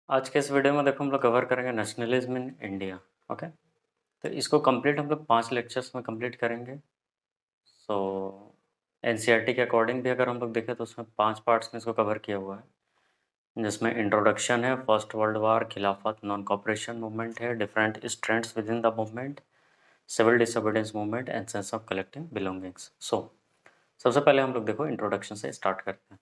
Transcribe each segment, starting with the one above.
आज के इस वीडियो में देखो हम लोग कवर करेंगे नेशनलिज्म इन इंडिया। ओके, तो इसको कंप्लीट हम लोग 5 लेक्चर्स में कंप्लीट करेंगे। सो एनसीईआरटी के अकॉर्डिंग भी अगर हम लोग देखें तो उसमें 5 पार्ट्स में इसको कवर किया हुआ है, जिसमें इंट्रोडक्शन है, first world war, Khilafat, non cooperation movement है, different strengths within the movement, civil disobedience movement and sense of collective belongings. So सबसे पहले हम लोग देखो इंट्रोडक्शन से स्टार्ट करते हैं।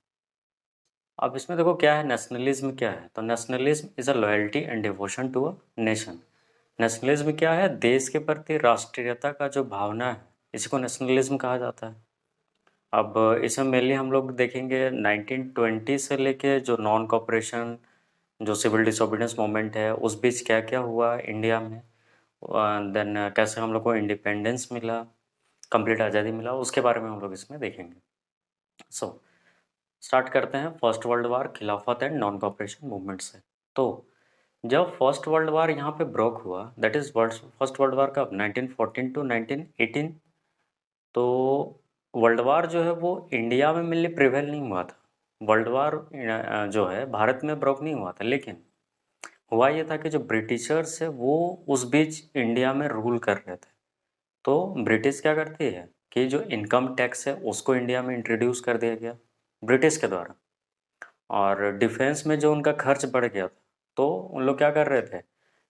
अब इसमें देखो क्या है, नेशनलिज्म क्या है। तो nationalism is a loyalty and devotion to a nation. Nationalism क्या है, देश के प्रति राष्ट्रीयता का जो भावना है, इसी को नेशनलिज्म कहा जाता है। अब इसमें मेनली हम लोग देखेंगे 1920 से लेके जो नॉन कॉपरेशन, जो सिविल डिसोबीडियंस मूवमेंट है, उस बीच क्या क्या हुआ इंडिया में, देन कैसे हम लोग को इंडिपेंडेंस मिला, कंप्लीट आज़ादी मिला, उसके बारे में हम लोग इसमें देखेंगे। सो स्टार्ट करते हैं फर्स्ट वर्ल्ड वार, खिलाफत एंड नॉन कॉपरेशन मूवमेंट से। तो जब फर्स्ट वर्ल्ड वार यहाँ पे ब्रोक हुआ, that is world first world वार कब, 1914 टू 1918। तो वर्ल्ड वार जो है वो इंडिया में मेनली प्रिवेल नहीं हुआ था। वर्ल्ड वार जो है भारत में ब्रोक नहीं हुआ था, लेकिन हुआ ये था कि जो ब्रिटिशर्स है वो उस बीच इंडिया में रूल कर रहे थे। तो ब्रिटिश क्या करती है कि जो इनकम टैक्स है उसको इंडिया में इंट्रोड्यूस कर दिया गया ब्रिटिश के द्वारा, और डिफेंस में जो उनका खर्च बढ़ गया था, तो उन लोग क्या कर रहे थे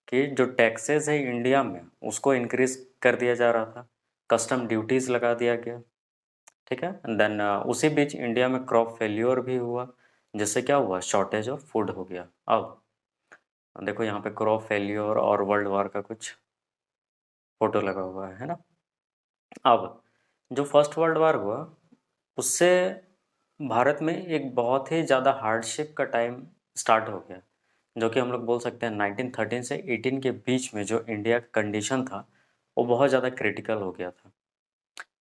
कि जो टैक्सेस है इंडिया में उसको इंक्रीज कर दिया जा रहा था, कस्टम ड्यूटीज़ लगा दिया गया। ठीक है, देन उसी बीच इंडिया में क्रॉप फेल्योर भी हुआ, जिससे क्या हुआ, शॉर्टेज ऑफ फूड हो गया। अब देखो यहाँ पे क्रॉप फेल्योर और वर्ल्ड वार का कुछ फोटो लगा हुआ है ना। अब जो फर्स्ट वर्ल्ड वार हुआ, उससे भारत में एक बहुत ही ज़्यादा हार्डशिप का टाइम स्टार्ट हो गया, जो कि हम लोग बोल सकते हैं 1913 से 18 के बीच में जो इंडिया का कंडीशन था वो बहुत ज़्यादा क्रिटिकल हो गया था।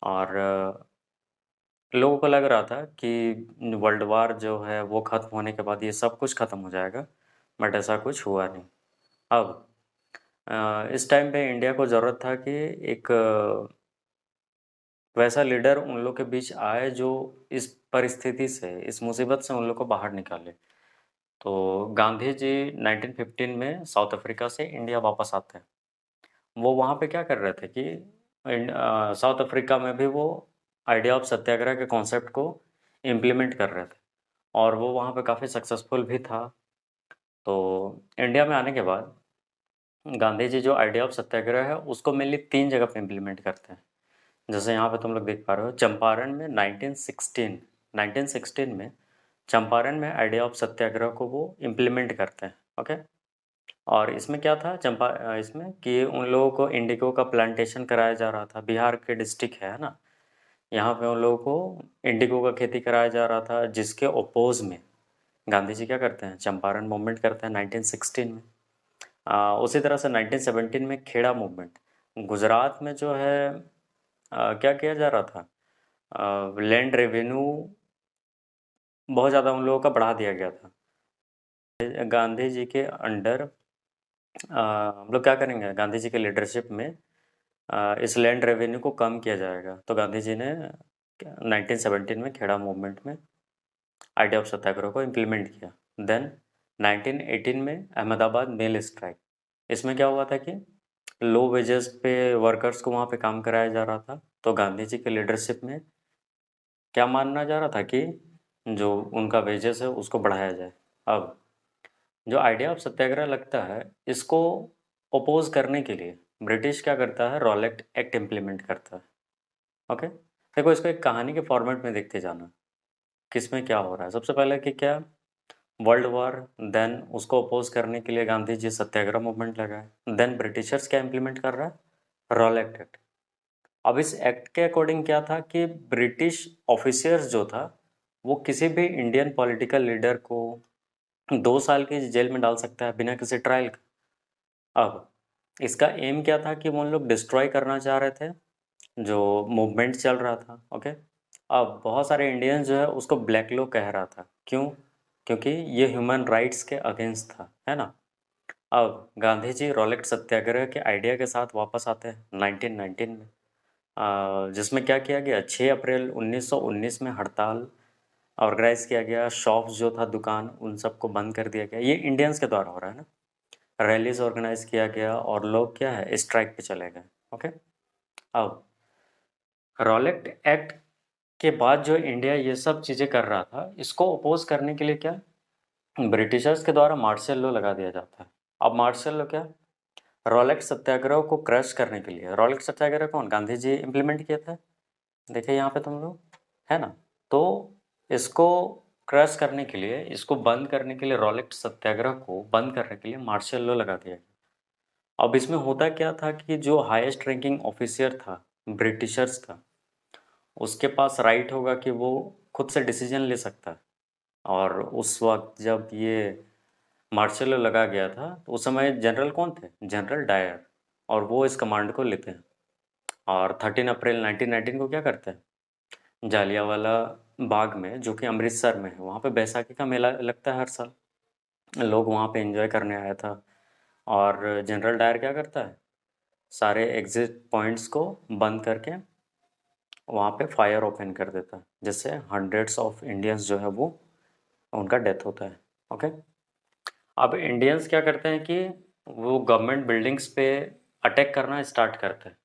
और लोगों को लग रहा था कि वर्ल्ड वार जो है वो ख़त्म होने के बाद ये सब कुछ ख़त्म हो जाएगा, बट ऐसा कुछ हुआ नहीं। अब इस टाइम पे इंडिया को ज़रूरत था कि एक वैसा लीडर उन लोग के बीच आए जो इस परिस्थिति से, इस मुसीबत से उन लोग को बाहर निकाले। तो गांधी जी 1915 में साउथ अफ्रीका से इंडिया वापस आते हैं। वो वहाँ पे क्या कर रहे थे कि साउथ अफ्रीका में भी वो आइडिया ऑफ सत्याग्रह के कॉन्सेप्ट को इम्प्लीमेंट कर रहे थे, और वो वहाँ पे काफ़ी सक्सेसफुल भी था। तो इंडिया में आने के बाद गांधी जी जो आइडिया ऑफ सत्याग्रह है उसको मेनली 3 जगह पे इम्प्लीमेंट करते हैं। जैसे यहाँ पे तुम लोग देख पा रहे हो, चंपारण में 1916 में चंपारण में आइडिया ऑफ सत्याग्रह को वो इम्प्लीमेंट करते हैं। ओके, और इसमें क्या था इसमें कि उन लोगों को इंडिगो का प्लांटेशन कराया जा रहा था। बिहार के डिस्ट्रिक्ट है ना, यहाँ पे उन लोगों को इंडिगो का खेती कराया जा रहा था, जिसके ओपोज में गांधी जी क्या करते हैं, चंपारण मूवमेंट करते हैं 1916 में। उसी तरह से 1917 में खेड़ा मूवमेंट, गुजरात में जो है क्या किया जा रहा था, लैंड रेवेन्यू बहुत ज़्यादा उन लोगों का बढ़ा दिया गया था। गांधी जी के अंडर हम लोग क्या करेंगे, गांधी जी के लीडरशिप में इस लैंड रेवेन्यू को कम किया जाएगा। तो गांधी जी ने 1917 में खेड़ा मूवमेंट में आइडिया ऑफ सत्याग्रह को इम्प्लीमेंट किया। देन 1918 में अहमदाबाद मेल स्ट्राइक, इसमें क्या हुआ था कि लो वेजेस पे वर्कर्स को वहाँ पे काम कराया जा रहा था। तो गांधी जी के लीडरशिप में क्या मानना जा रहा था कि जो उनका वेजेस है उसको बढ़ाया जाए। अब जो आइडिया ऑफ सत्याग्रह लगता है, इसको ओपोज करने के लिए ब्रिटिश क्या करता है, रॉलेट एक्ट इम्प्लीमेंट करता है। ओके, देखो इसको एक कहानी के फॉर्मेट में देखते जाना, किसमें क्या हो रहा है। सबसे पहले कि क्या, वर्ल्ड वॉर, देन उसको अपोज करने के लिए गांधी जी सत्याग्रह मूवमेंट लगाए। देन ब्रिटिशर्स क्या इम्प्लीमेंट कर रहा है, रॉलेट एक्ट। अब इस एक्ट के अकॉर्डिंग क्या था कि ब्रिटिश ऑफिसर्स जो था वो किसी भी इंडियन पॉलिटिकल लीडर को 2 साल की जेल में डाल सकता है बिना किसी ट्रायल के। अब इसका एम क्या था कि वो लोग डिस्ट्रॉय करना चाह रहे थे जो मूवमेंट चल रहा था। ओके, अब बहुत सारे इंडियंस जो है उसको ब्लैक लॉ कह रहा था। क्यों? क्योंकि ये ह्यूमन राइट्स के अगेंस्ट था, है ना। अब गांधी जी रॉलेट सत्याग्रह के आइडिया के साथ वापस आते हैं 1919 में, जिसमें क्या किया गया, 6 अप्रैल 1919 में हड़ताल ऑर्गेनाइज किया गया, शॉप्स जो था दुकान उन सबको बंद कर दिया गया। ये इंडियंस के द्वारा हो रहा है ना। रैलीज ऑर्गेनाइज किया गया और लोग क्या है स्ट्राइक पे चले गए। ओके, अब रॉलेट एक्ट के बाद जो इंडिया ये सब चीज़ें कर रहा था, इसको अपोज करने के लिए क्या ब्रिटिशर्स के द्वारा मार्शल लॉ लगा दिया जाता है। अब मार्शल लॉ क्या, रॉलेट सत्याग्रह को क्रश करने के लिए। रॉलेट सत्याग्रह कौन, गांधी जी इम्प्लीमेंट किए थे, देखिए यहाँ पे तुम लोग, है ना। तो इसको क्रश करने के लिए, इसको बंद करने के लिए, रॉलेट सत्याग्रह को बंद करने के लिए मार्शल लॉ लगा दिया गया। अब इसमें होता क्या था कि जो हाईएस्ट रैंकिंग ऑफिसर था ब्रिटिशर्स का, उसके पास राइट होगा कि वो खुद से डिसीजन ले सकता है। और उस वक्त जब ये मार्शल लॉ लगा गया था तो उस समय जनरल कौन थे, जनरल डायर, और वो इस कमांड को लेते हैं। और 13 अप्रैल 1919 को क्या करते हैं, जालियांवाला बाग में, जो कि अमृतसर में है, वहाँ पे बैसाखी का मेला लगता है हर साल। लोग वहाँ पे एंजॉय करने आया था। और जनरल डायर क्या करता है, सारे एग्जिट पॉइंट्स को बंद करके वहाँ पे फायर ओपन कर देता है, जिससे हंड्रेड्स ऑफ इंडियंस जो है वो उनका डेथ होता है। ओके, अब इंडियंस क्या करते हैं कि वो गवर्नमेंट बिल्डिंग्स पे अटैक करना स्टार्ट करते हैं,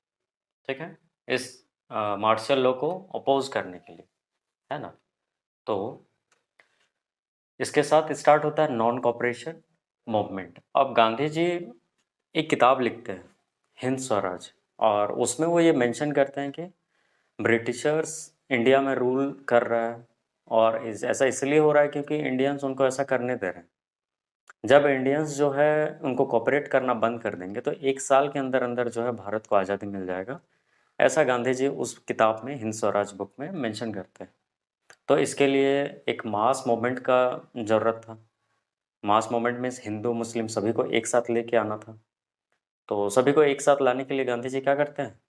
ठीक है, इस मार्शल लॉ को अपोज करने के लिए, है ना। तो इसके साथ स्टार्ट होता है नॉन कॉपरेशन मूवमेंट। अब गांधी जी एक किताब लिखते हैं, हिंद स्वराज, और उसमें वो ये मेंशन करते हैं कि ब्रिटिशर्स इंडिया में रूल कर रहा है, और ऐसा इसलिए हो रहा है क्योंकि इंडियंस उनको ऐसा करने दे रहे हैं। जब इंडियंस जो है उनको कॉपरेट करना बंद कर देंगे तो 1 साल के अंदर अंदर जो है भारत को आज़ादी मिल जाएगा। ऐसा गांधी जी उस किताब में, हिंद स्वराज बुक में मेंशन करते हैं। तो इसके लिए एक मास मूवमेंट का ज़रूरत था। मास मूवमेंट मीन्स हिंदू मुस्लिम सभी को एक साथ लेके आना था। तो सभी को एक साथ लाने के लिए गांधी जी क्या करते हैं,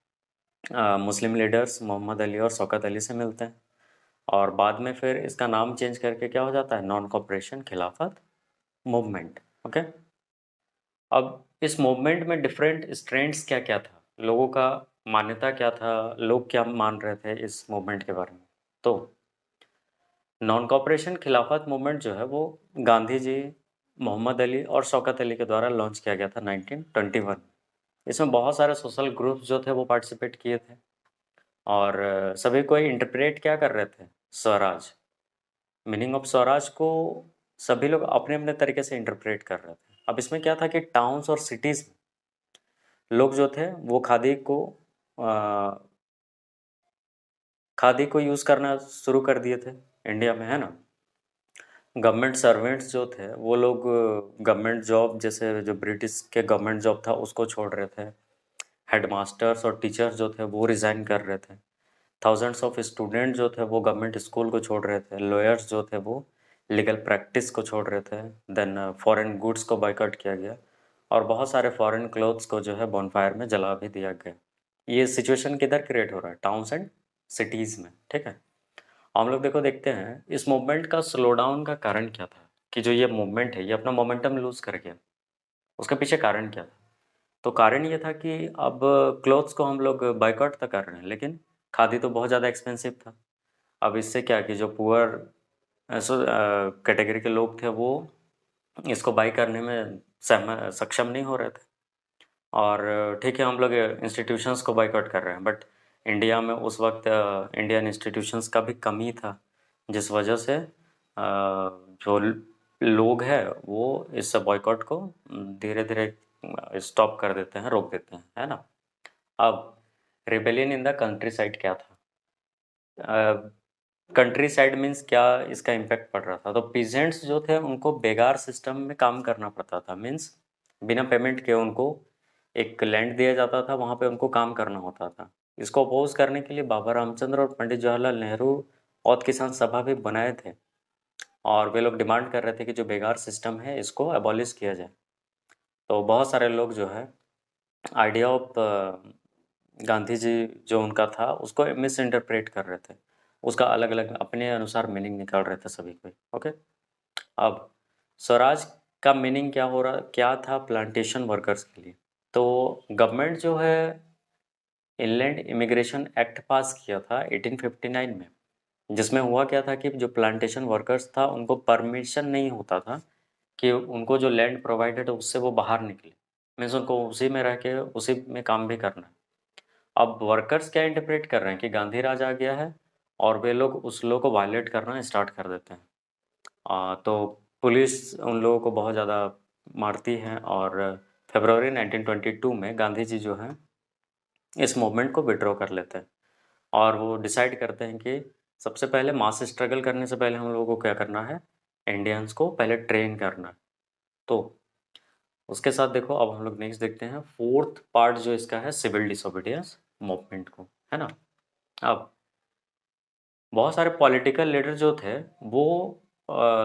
मुस्लिम लीडर्स मोहम्मद अली और शौकत अली से मिलते हैं। और बाद में फिर इसका नाम चेंज करके क्या हो जाता है, नॉन कॉपरेशन खिलाफत मूवमेंट। ओके, अब इस मूवमेंट में डिफरेंट स्ट्रेंड्स क्या क्या था, लोगों का मान्यता क्या था, लोग क्या मान रहे थे इस मूवमेंट के बारे में। तो नॉन कॉपरेशन खिलाफत मूवमेंट जो है वो गांधी जी, मोहम्मद अली और शौकत अली के द्वारा लॉन्च किया गया था 1921। इसमें बहुत सारे सोशल ग्रुप्स जो थे वो पार्टिसिपेट किए थे। और सभी को इंटरप्रेट क्या कर रहे थे, स्वराज, मीनिंग ऑफ स्वराज को सभी लोग अपने अपने तरीके से इंटरप्रेट कर रहे थे। अब इसमें क्या था कि टाउन्स और सिटीज़ में लोग जो थे वो खादी को यूज़ करना शुरू कर दिए थे इंडिया में, है ना। गवर्नमेंट सर्वेंट्स जो थे वो लोग गवर्नमेंट जॉब, जैसे जो ब्रिटिश के गवर्नमेंट जॉब था उसको छोड़ रहे थे। हेडमास्टर्स और टीचर्स जो थे वो रिज़ाइन कर रहे थे। थाउजेंड्स ऑफ स्टूडेंट जो थे वो गवर्नमेंट स्कूल को छोड़ रहे थे। लॉयर्स जो थे वो लीगल प्रैक्टिस को छोड़ रहे थे। देन फॉरेन गुड्स को बाइकआउट किया गया, और बहुत सारे फॉरेन क्लोथ्स को जो है बॉनफायर में जला भी दिया गया। ये सिचुएशन किधर क्रिएट हो रहा है, टाउन्स एंड सिटीज़ में, ठीक है। हम लोग देखो देखते हैं इस मूवमेंट का स्लो डाउन का कारण क्या था, कि जो ये मूवमेंट है ये अपना मोमेंटम लूज़ कर गया। उसके पीछे कारण क्या था, तो कारण ये था कि अब क्लोथ्स को हम लोग बाइकआउट तो कर रहे हैं, लेकिन खादी तो बहुत ज़्यादा एक्सपेंसिव था। अब इससे क्या कि जो पुअर कैटेगरी के लोग थे वो इसको बाई करने में सक्षम नहीं हो रहे थे। और ठीक है, हम लोग इंस्टीट्यूशंस को बाइकआउट कर रहे हैं, बट इंडिया में उस वक्त इंडियन इंस्टीट्यूशंस का भी कमी था, जिस वजह से जो लोग हैं वो इस बॉयकॉट को धीरे धीरे स्टॉप कर देते हैं, रोक देते हैं, है ना। अब rebellion in the country side क्या था, कंट्री साइड मीन्स क्या, इसका इम्पैक्ट पड़ रहा था। तो पीजेंट्स जो थे उनको बेगार सिस्टम में काम करना पड़ता था, मीन्स बिना पेमेंट के उनको एक लैंड दिया जाता था, वहाँ पे उनको काम करना होता था। इसको अपोज करने के लिए बाबा रामचंद्र और पंडित जवाहरलाल नेहरू और किसान सभा भी बनाए थे, और वे लोग डिमांड कर रहे थे कि जो बेगार सिस्टम है इसको एबॉलिश किया जाए। तो बहुत सारे लोग जो है आइडिया ऑफ गांधी जी जो उनका था उसको मिस इंटरप्रेट कर रहे थे, उसका अलग अलग अपने अनुसार मीनिंग निकाल रहे थे सभी को। ओके, अब स्वराज का मीनिंग क्या था प्लांटेशन वर्कर्स के लिए। तो गवर्नमेंट जो है इनलैंड इमिग्रेशन एक्ट पास किया था 1859 में, जिसमें हुआ क्या था कि जो प्लांटेशन वर्कर्स था उनको परमिशन नहीं होता था कि उनको जो लैंड प्रोवाइडेड है उससे वो बाहर निकले, मीन्स उनको उसी में रह के उसी में काम भी करना है। अब वर्कर्स क्या इंटरप्रेट कर रहे हैं कि गांधी राज आ गया है और वे लोग उस लॉ को वायलेट करना स्टार्ट कर देते हैं। तो पुलिस उन लोगों को बहुत ज़्यादा मारती है और फरवरी 1922 में गांधी जी जो हैं इस मूवमेंट को विड्रॉ कर लेते हैं और वो डिसाइड करते हैं कि सबसे पहले मास स्ट्रगल करने से पहले हम लोगों को क्या करना है, इंडियंस को पहले ट्रेन करना है। तो उसके साथ देखो अब हम लोग नेक्स्ट देखते हैं फोर्थ पार्ट जो इसका है सिविल डिसोबीडियंस मूवमेंट को, है ना। अब बहुत सारे पॉलिटिकल लीडर जो थे वो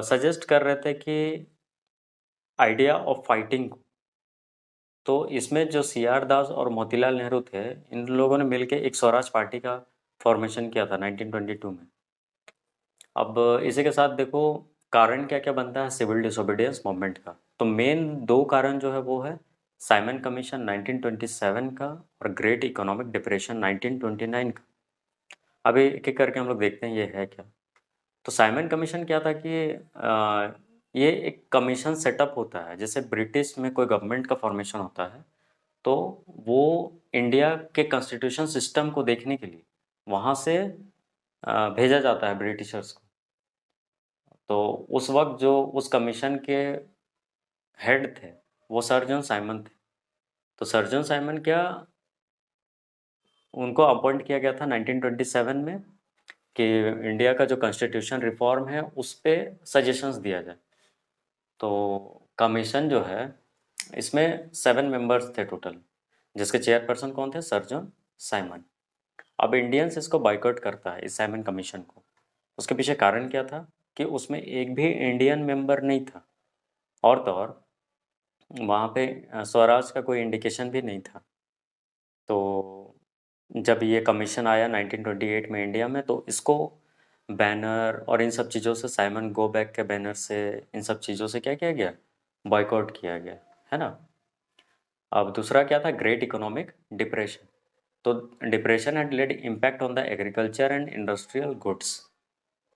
सजेस्ट कर रहे थे कि आइडिया ऑफ फाइटिंग, तो इसमें जो सी आर दास और मोतीलाल नेहरू थे इन लोगों ने मिलकर एक स्वराज पार्टी का फॉर्मेशन किया था 1922 में। अब इसी के साथ देखो कारण क्या क्या बनता है सिविल डिसोबीडियंस मूवमेंट का, तो मेन दो कारण जो है वो है साइमन कमीशन 1927 का और ग्रेट इकोनॉमिक डिप्रेशन 1929 का। अभी एक एक करके हम लोग देखते हैं ये है क्या। तो साइमन कमीशन क्या था कि ये एक कमीशन सेटअप होता है, जैसे ब्रिटिश में कोई गवर्नमेंट का फॉर्मेशन होता है तो वो इंडिया के कॉन्स्टिट्यूशन सिस्टम को देखने के लिए वहाँ से भेजा जाता है ब्रिटिशर्स को। तो उस वक्त जो उस कमीशन के हेड थे वो सर जॉन साइमन थे। तो सर जॉन साइमन क्या, उनको अपॉइंट किया गया था 1927 में कि इंडिया का जो कॉन्स्टिट्यूशन रिफॉर्म है उस पे सजेशंस दिया जाए। तो कमीशन जो है इसमें 7 मेंबर्स थे टोटल, जिसके चेयरपर्सन कौन थे, सर जॉन साइमन। अब इंडियंस इसको बाइकआउट करता है इस साइमन कमीशन को। उसके पीछे कारण क्या था कि उसमें एक भी इंडियन मेंबर नहीं था और तो और वहाँ पे स्वराज का कोई इंडिकेशन भी नहीं था। तो जब ये कमीशन आया 1928 में इंडिया में तो इसको बैनर और इन सब चीज़ों से, साइमन गो बैक के बैनर से, इन सब चीज़ों से क्या किया गया, बॉयकॉट किया गया, है ना। अब दूसरा क्या था, ग्रेट इकोनॉमिक डिप्रेशन। तो depression had laid impact on the agriculture and industrial goods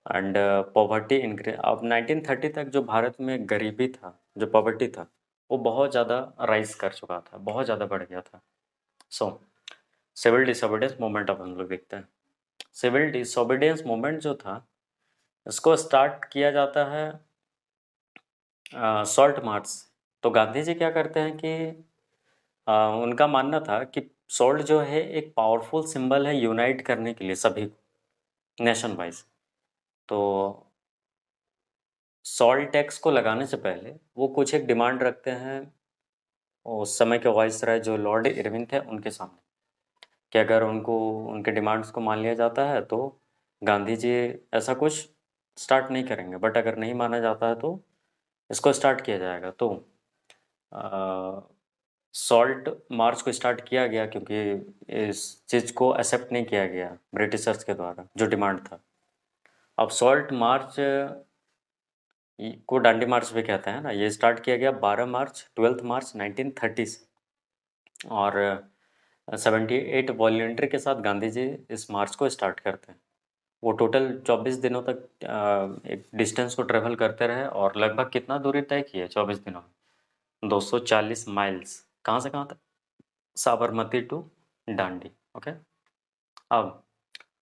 and poverty increase। अब 1930 तक जो भारत में गरीबी था, जो पॉवर्टी था, वो बहुत ज़्यादा राइज कर चुका था, बहुत ज़्यादा बढ़ गया था। सो सिविल डिसोबीडियंस मूवमेंट अब हम लोग देखते हैं। सिविल डिसोबीडियंस मूवमेंट जो था इसको स्टार्ट किया जाता है सॉल्ट मार्च से। तो गांधी जी क्या करते हैं कि उनका मानना था कि सॉल्ट जो है एक पावरफुल सिंबल है यूनाइट करने के लिए सभी को नेशन वाइज। तो सॉल्ट टैक्स को लगाने से पहले वो कुछ एक डिमांड रखते हैं उस समय के वाइसराय जो लॉर्ड इरविन थे उनके सामने, कि अगर उनको उनके डिमांड्स को मान लिया जाता है तो गांधी जी ऐसा कुछ स्टार्ट नहीं करेंगे, बट अगर नहीं माना जाता है तो इसको स्टार्ट किया जाएगा। तो सॉल्ट मार्च को स्टार्ट किया गया क्योंकि इस चीज़ को एक्सेप्ट नहीं किया गया ब्रिटिशर्स के द्वारा जो डिमांड था। अब सॉल्ट मार्च को डांडी मार्च भी कहते हैं ना, ये स्टार्ट किया गया 12 मार्च 12 मार्च 1930 से और 78 वॉल्टियर के साथ गांधी जी इस मार्च को स्टार्ट करते हैं। वो टोटल 24 दिनों तक एक डिस्टेंस को ट्रेवल करते रहे और लगभग कितना दूरी तय की है 24 दिनों में, 240 माइल्स। कहाँ से कहाँ तक, साबरमती टू डांडी। ओके। अब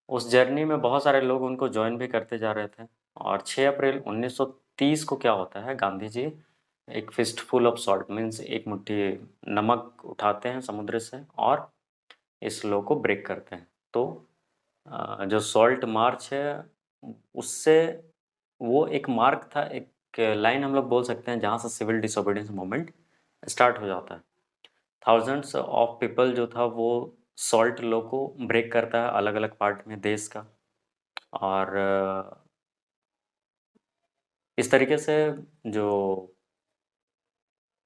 उस जर्नी में बहुत सारे लोग उनको ज्वाइन भी करते जा रहे थे और 6 अप्रैल 1930 को क्या होता है, गांधी जी एक फिस्टफुल ऑफ सॉल्ट मीन्स एक मुट्ठी नमक उठाते हैं समुद्र से और इस लॉ को ब्रेक करते हैं। तो जो सॉल्ट मार्च है उससे वो एक मार्क था, एक लाइन हम लोग बोल सकते हैं जहाँ से सिविल डिसोबीडियंस मूवमेंट स्टार्ट हो जाता है। थाउजेंड्स ऑफ पीपल जो था वो सॉल्ट लॉ को ब्रेक करता है अलग अलग पार्ट में देश का। और इस तरीके से जो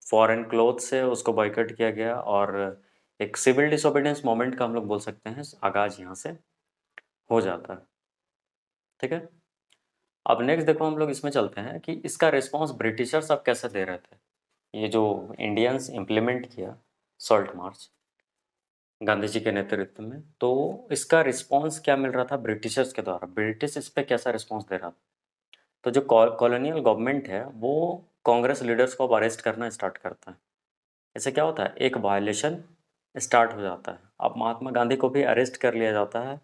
फॉरेन क्लोथ्स है उसको बॉयकॉट किया गया और एक सिविल डिसोबीडियंस मूवमेंट का हम लोग बोल सकते हैं आगाज यहाँ से हो जाता है। ठीक है। अब नेक्स्ट देखो हम लोग इसमें चलते हैं कि इसका रिस्पॉन्स ब्रिटिशर्स अब कैसे दे रहे थे, ये जो इंडियंस इम्प्लीमेंट किया सॉल्ट मार्च। गांधी जी के नेतृत्व में। तो इसका रिस्पॉन्स क्या मिल रहा था ब्रिटिशर्स के द्वारा, ब्रिटिश इस पे कैसा रिस्पॉन्स दे रहा था। तो जो कॉलोनियल गवर्नमेंट है वो कांग्रेस लीडर्स को अब अरेस्ट करना स्टार्ट करता है। इससे क्या होता है, एक वायलेशन स्टार्ट हो जाता है। अब महात्मा गांधी को भी अरेस्ट कर लिया जाता है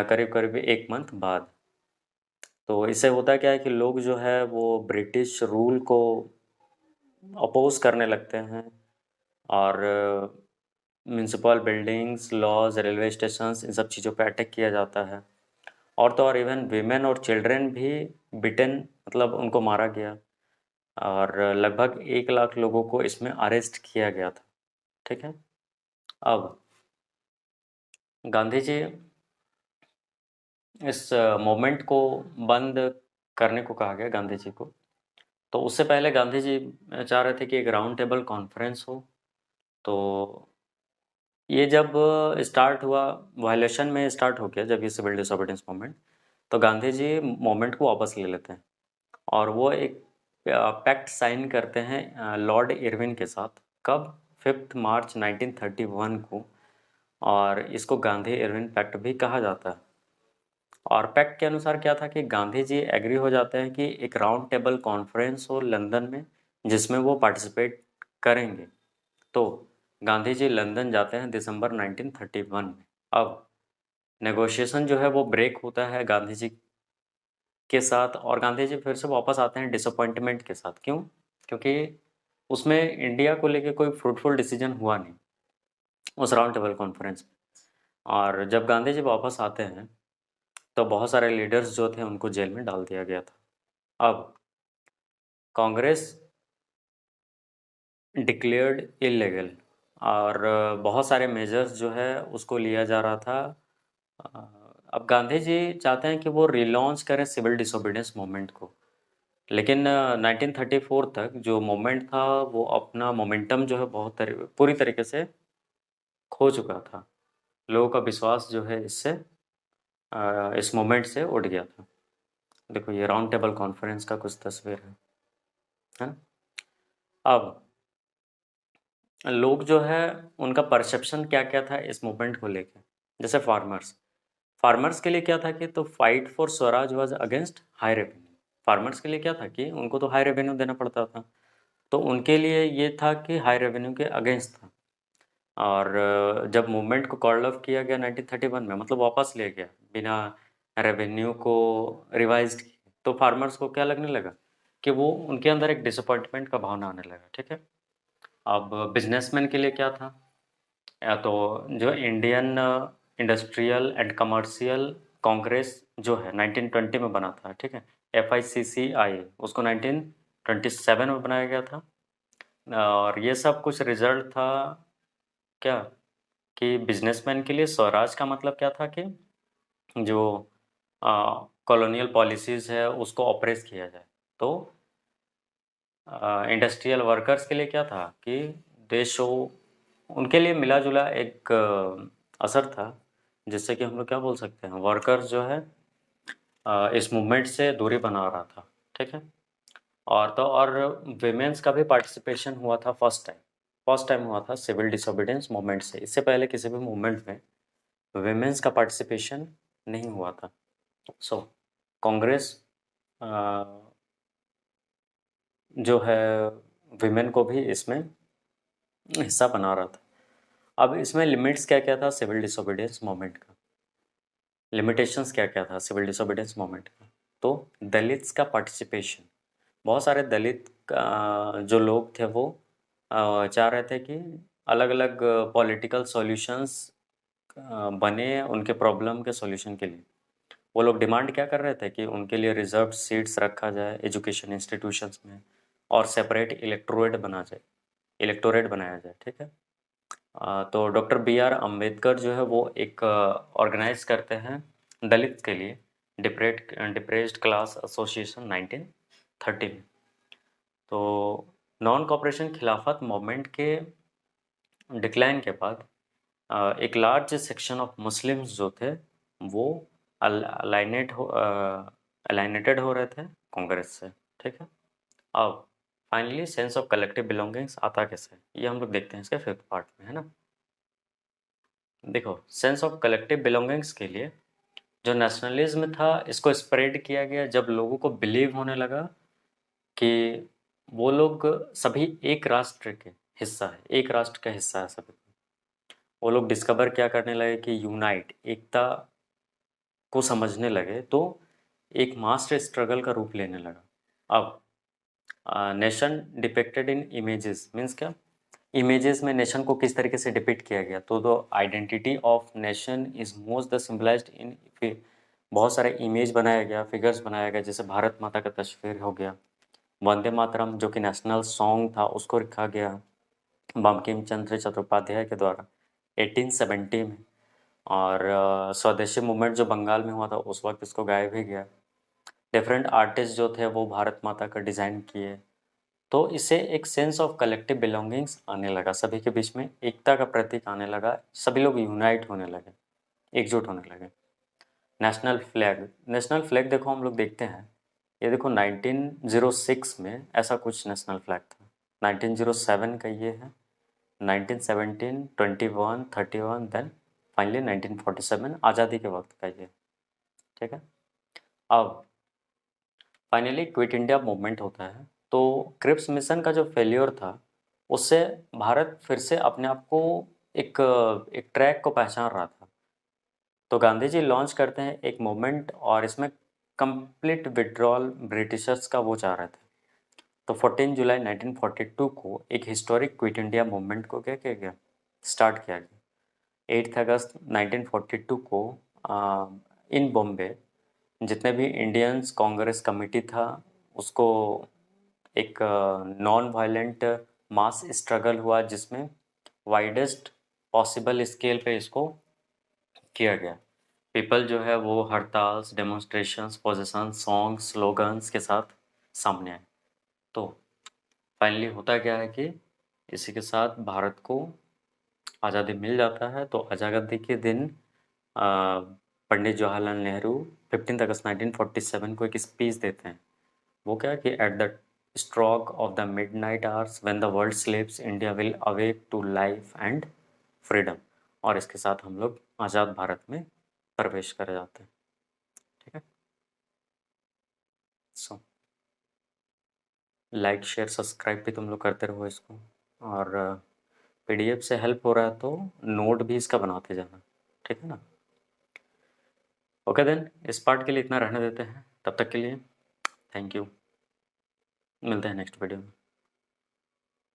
करीब करीब 1 मंथ बाद। तो इससे होता क्या है कि लोग जो है वो ब्रिटिश रूल को अपोज करने लगते हैं, और municipal buildings, lodges, railway stations, इन सब चीज़ों पे अटैक किया जाता है। और तो और इवन वीमेन और चिल्ड्रन भी बिटन, मतलब उनको मारा गया। और लगभग 1 लाख लोगों को इसमें अरेस्ट किया गया था। ठीक है। अब गांधी जी इस मूवमेंट को बंद करने को कहा गया गांधी जी को। तो उससे पहले गांधी जी चाह रहे थे कि एक राउंड टेबल कॉन्फ्रेंस हो। तो ये जब स्टार्ट हुआ, वायलेशन में स्टार्ट हो गया जब ये सिविल डिसोबीडियंस मूवमेंट, तो गांधी जी मूवमेंट को वापस ले लेते हैं और वो एक पैक्ट साइन करते हैं लॉर्ड इरविन के साथ। कब? 5 मार्च 1931 को। और इसको गांधी इरविन पैक्ट भी कहा जाता है। और पैक्ट के अनुसार क्या था कि गांधी जी एग्री हो जाते हैं कि एक राउंड टेबल कॉन्फ्रेंस हो लंदन में, जिसमें वो पार्टिसिपेट करेंगे। तो गांधी जी लंदन जाते हैं दिसंबर 1931 में। अब नेगोशिएशन जो है वो ब्रेक होता है गांधी जी के साथ, और गांधी जी फिर से वापस आते हैं डिसअपॉइंटमेंट के साथ। क्यों? क्योंकि उसमें इंडिया को लेके कोई फ्रूटफुल डिसीजन हुआ नहीं उस राउंड टेबल कॉन्फ्रेंस में। और जब गांधी जी वापस आते हैं तो बहुत सारे लीडर्स जो थे उनको जेल में डाल दिया गया था। अब कांग्रेस डिक्लेयर्ड इलीगल, और बहुत सारे मेजर्स जो है उसको लिया जा रहा था। अ, अब गांधी जी चाहते हैं कि वो रिलॉन्च करें सिविल डिसोबीडियंस मूवमेंट को। लेकिन 1934 तक जो मूवमेंट था वो अपना मोमेंटम जो है पूरी तरीके से खो चुका था। लोगों का विश्वास जो है इससे इस मूवमेंट से उठ गया था। देखो ये राउंड टेबल कॉन्फ्रेंस का कुछ तस्वीर है ना। अब लोग जो है उनका परसेप्शन क्या क्या था इस मूवमेंट को लेके। जैसे फार्मर्स, फार्मर्स के लिए क्या था कि तो fight for Swaraj was against high revenue. Farmers के लिए क्या था कि उनको तो हाई रेवेन्यू देना पड़ता था, तो उनके लिए ये था कि हाई रेवेन्यू के अगेंस्ट था। और जब मूवमेंट को कॉल्ड ऑफ किया गया 1931 में, मतलब वापस ले गया बिना रेवेन्यू को रिवाइज्ड किए, तो फार्मर्स को क्या लगने लगा कि वो उनके अंदर एक डिसअपॉइंटमेंट का भावना आने लगा। ठीक है। अब बिजनेसमैन के लिए क्या था, या तो जो Indian industrial and commercial Congress जो है 1920 में बना था। ठीक है। FICCI उसको 1927 में बनाया गया था। और ये सब कुछ रिजल्ट था क्या, कि बिजनेसमैन के लिए स्वराज का मतलब क्या था कि जो कॉलोनियल पॉलिसीज़ है उसको ऑपरेस किया जाए। तो इंडस्ट्रियल वर्कर्स के लिए क्या था कि दे शो, उनके लिए मिला जुला एक असर था, जिससे कि हम लोग क्या बोल सकते हैं, वर्कर्स जो है इस मूवमेंट से दूरी बना रहा था। ठीक है। और तो और विमेंस का भी पार्टिसिपेशन हुआ था फर्स्ट टाइम हुआ था सिविल डिसोबीडियंस मूवमेंट से। इससे पहले किसी भी मूवमेंट में विमेंस का पार्टिसिपेशन नहीं हुआ था। सो कांग्रेस जो है विमेन को भी इसमें हिस्सा बना रहा था। अब इसमें लिमिट्स क्या क्या था सिविल डिसोबीडियंस मूवमेंट का, लिमिटेशंस क्या क्या था सिविल डिसोबीडियंस मूवमेंट का। तो दलित्स का पार्टिसिपेशन, बहुत सारे दलित जो लोग थे वो चाह रहे थे कि अलग अलग पॉलिटिकल सॉल्यूशंस बने उनके प्रॉब्लम के सॉल्यूशन के लिए। वो लोग डिमांड क्या कर रहे थे कि उनके लिए रिजर्व सीट्स रखा जाए एजुकेशन इंस्टीट्यूशंस में, और सेपरेट इलेक्टोरेट बनाया जाए। ठीक है। तो डॉक्टर BR अम्बेडकर जो है वो एक ऑर्गेनाइज करते हैं दलित के लिए डिप्रेस्ड क्लास एसोसिएशन 1930 में। तो नॉन कॉपरेशन खिलाफत मूवमेंट के डिक्लाइन के बाद एक लार्ज सेक्शन ऑफ मुस्लिम्स जो थे वो अलाइनेटेड हो रहे थे कांग्रेस से। ठीक है। अब finally sense of collective belongings आता कैसे, ये हम लोग देखते हैं इसके 5th पार्ट में, है ना। देखो, सेंस ऑफ कलेक्टिव बिलोंगिंग्स के लिए जो नेशनलिज्म था इसको स्प्रेड किया गया जब लोगों को बिलीव होने लगा कि वो लोग सभी एक राष्ट्र के हिस्सा है, एक राष्ट्र का हिस्सा है सभी। वो लोग डिस्कवर क्या करने लगे कि यूनाइट, एकता को समझने लगे, तो एक मास्टर स्ट्रगल का रूप लेने लगा। अब nation depicted in images means क्या, इमेजेस में नेशन को किस तरीके से डिपिक्ट किया गया, तो the identity of nation is most the symbolised in, बहुत सारे इमेज बनाया गया, फिगर्स बनाया गया, जैसे भारत माता का तस्वीर हो गया, वंदे मातरम जो कि नेशनल सॉन्ग था उसको रखा गया बंकिम चंद्र चट्टोपाध्याय के द्वारा 1870 में। और स्वदेशी मूवमेंट जो बंगाल में हुआ था उस वक्त इसको गाया भी गया। डिफरेंट आर्टिस्ट जो थे वो भारत माता का डिज़ाइन किए, तो इससे एक सेंस ऑफ कलेक्टिव बिलोंगिंग्स आने लगा, सभी के बीच में एकता का प्रतीक आने लगा, सभी लोग यूनाइट होने लगे, एकजुट होने लगे। नेशनल फ्लैग देखो, हम लोग देखते हैं, ये देखो 1906 में ऐसा कुछ नेशनल फ्लैग था, 1907 का ये है, 1917, 21, 31, देन फाइनली 1947 आज़ादी के वक्त का ये, ठीक है। अब फाइनली क्विट इंडिया मूवमेंट होता है, तो क्रिप्स मिशन का जो फेल्योर था उससे भारत फिर से अपने आप को एक एक ट्रैक को पहचान रहा था। तो गांधी जी लॉन्च करते हैं एक मूवमेंट और इसमें कंप्लीट विड्रॉल ब्रिटिशर्स का वो चाह रहे थे। तो 14 जुलाई 1942 को एक हिस्टोरिक क्विट इंडिया मूवमेंट को क्या किया गया, स्टार्ट किया गया। 8 अगस्त 1942 को इन बॉम्बे जितने भी इंडियंस कांग्रेस कमेटी था उसको एक नॉन वायलेंट मास स्ट्रगल हुआ, जिसमें वाइडेस्ट पॉसिबल स्केल पे इसको किया गया। पीपल जो है वो hartals, demonstrations, position, songs, slogans के साथ सामने आए। तो फाइनली होता क्या है कि इसी के साथ भारत को आज़ादी मिल जाता है। तो आज़ादी के दिन पंडित जवाहरलाल नेहरू 15 अगस्त 1947 को एक स्पीच देते हैं। वो क्या कि at the stroke of the midnight hours when the world sleeps India will awake to life and freedom. और इसके साथ हम लोग आज़ाद भारत में प्रवेश कर जाते हैं, ठीक है। सो लाइक शेयर सब्सक्राइब भी तुम लोग करते रहो इसको, और पीडीएफ से हेल्प हो रहा है तो नोट भी इसका बनाते जाना, ठीक है ना। ओके देन, इस पार्ट के लिए इतना रहने देते हैं, तब तक के लिए थैंक यू, मिलते हैं नेक्स्ट वीडियो में।